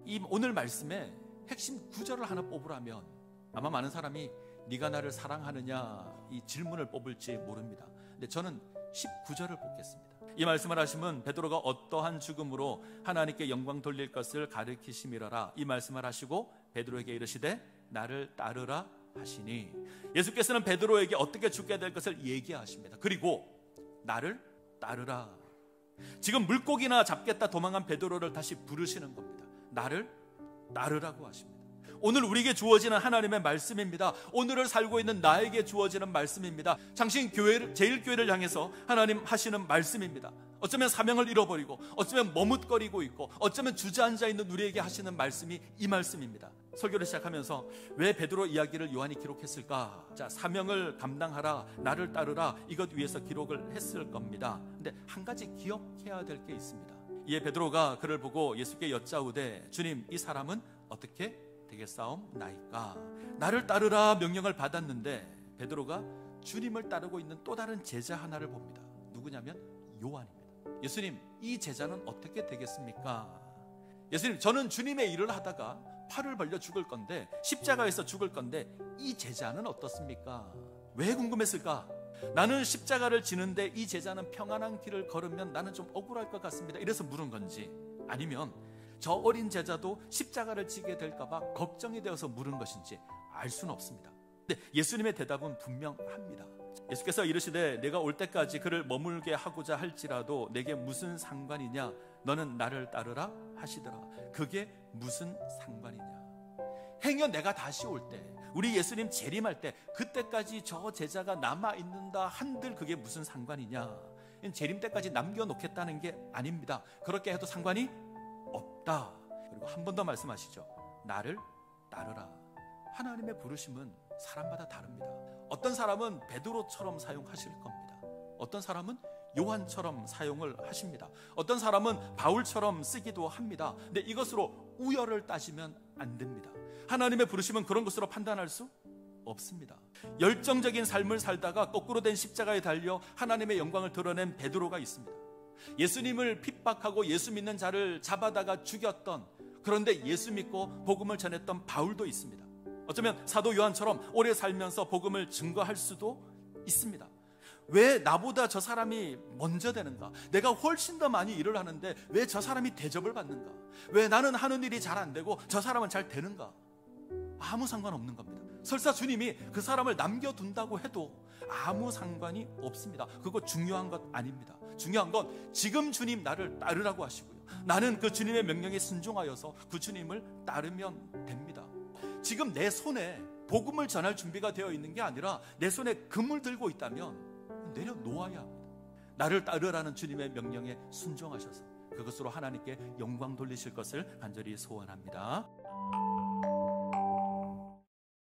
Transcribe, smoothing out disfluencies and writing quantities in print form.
이 오늘 말씀의 핵심 구절을 하나 뽑으라면 아마 많은 사람이 네가 나를 사랑하느냐 이 질문을 뽑을지 모릅니다. 근데 저는 19절을 뽑겠습니다. 이 말씀을 하시면 베드로가 어떠한 죽음으로 하나님께 영광 돌릴 것을 가르치심이라라, 이 말씀을 하시고 베드로에게 이르시되 나를 따르라 하시니, 예수께서는 베드로에게 어떻게 죽게 될 것을 얘기하십니다. 그리고 나를 따르라. 지금 물고기나 잡겠다 도망한 베드로를 다시 부르시는 겁니다. 나를 따르라고 하십니다. 오늘 우리에게 주어지는 하나님의 말씀입니다. 오늘을 살고 있는 나에게 주어지는 말씀입니다. 창신교회를, 제일교회를 향해서 하나님 하시는 말씀입니다. 어쩌면 사명을 잃어버리고, 어쩌면 머뭇거리고 있고, 어쩌면 주저앉아 있는 우리에게 하시는 말씀이 이 말씀입니다. 설교를 시작하면서 왜 베드로 이야기를 요한이 기록했을까? 자, 사명을 감당하라, 나를 따르라, 이것 위해서 기록을 했을 겁니다. 근데 한 가지 기억해야 될 게 있습니다. 이에 베드로가 그를 보고 예수께 여짜오되 주님, 이 사람은 어떻게 되겠사옵나이까? 나를 따르라 명령을 받았는데 베드로가 주님을 따르고 있는 또 다른 제자 하나를 봅니다. 누구냐면 요한입니다. 예수님, 이 제자는 어떻게 되겠습니까? 예수님, 저는 주님의 일을 하다가 팔을 벌려 죽을 건데, 십자가에서 죽을 건데 이 제자는 어떻습니까? 왜 궁금했을까? 나는 십자가를 지는데 이 제자는 평안한 길을 걸으면 나는 좀 억울할 것 같습니다. 이래서 물은 건지, 아니면 저 어린 제자도 십자가를 지게 될까봐 걱정이 되어서 물은 것인지 알 수는 없습니다. 근데 예수님의 대답은 분명합니다. 예수께서 이르시되 내가 올 때까지 그를 머물게 하고자 할지라도 내게 무슨 상관이냐? 너는 나를 따르라 하시더라. 그게 무슨 상관이냐? 행여 내가 다시 올 때, 우리 예수님 재림할 때, 그때까지 저 제자가 남아있는다 한들 그게 무슨 상관이냐? 재림 때까지 남겨놓겠다는 게 아닙니다. 그렇게 해도 상관이 없다. 그리고 한 번 더 말씀하시죠. 나를 따르라. 하나님의 부르심은 사람마다 다릅니다. 어떤 사람은 베드로처럼 사용하실 겁니다. 어떤 사람은 요한처럼 사용을 하십니다. 어떤 사람은 바울처럼 쓰기도 합니다. 근데 이것으로 우열을 따지면 안 됩니다. 하나님의 부르심은 그런 것으로 판단할 수 없습니다. 열정적인 삶을 살다가 거꾸로 된 십자가에 달려 하나님의 영광을 드러낸 베드로가 있습니다. 예수님을 핍박하고 예수 믿는 자를 잡아다가 죽였던, 그런데 예수 믿고 복음을 전했던 바울도 있습니다. 어쩌면 사도 요한처럼 오래 살면서 복음을 증거할 수도 있습니다. 왜 나보다 저 사람이 먼저 되는가? 내가 훨씬 더 많이 일을 하는데 왜 저 사람이 대접을 받는가? 왜 나는 하는 일이 잘 안 되고 저 사람은 잘 되는가? 아무 상관없는 겁니다. 설사 주님이 그 사람을 남겨둔다고 해도 아무 상관이 없습니다. 그거 중요한 것 아닙니다. 중요한 건 지금 주님 나를 따르라고 하시고요, 나는 그 주님의 명령에 순종하여서 그 주님을 따르면 됩니다. 지금 내 손에 복음을 전할 준비가 되어 있는 게 아니라 내 손에 금을 들고 있다면 내려놓아야 합니다. 나를 따르라는 주님의 명령에 순종하셔서 그것으로 하나님께 영광 돌리실 것을 간절히 소원합니다.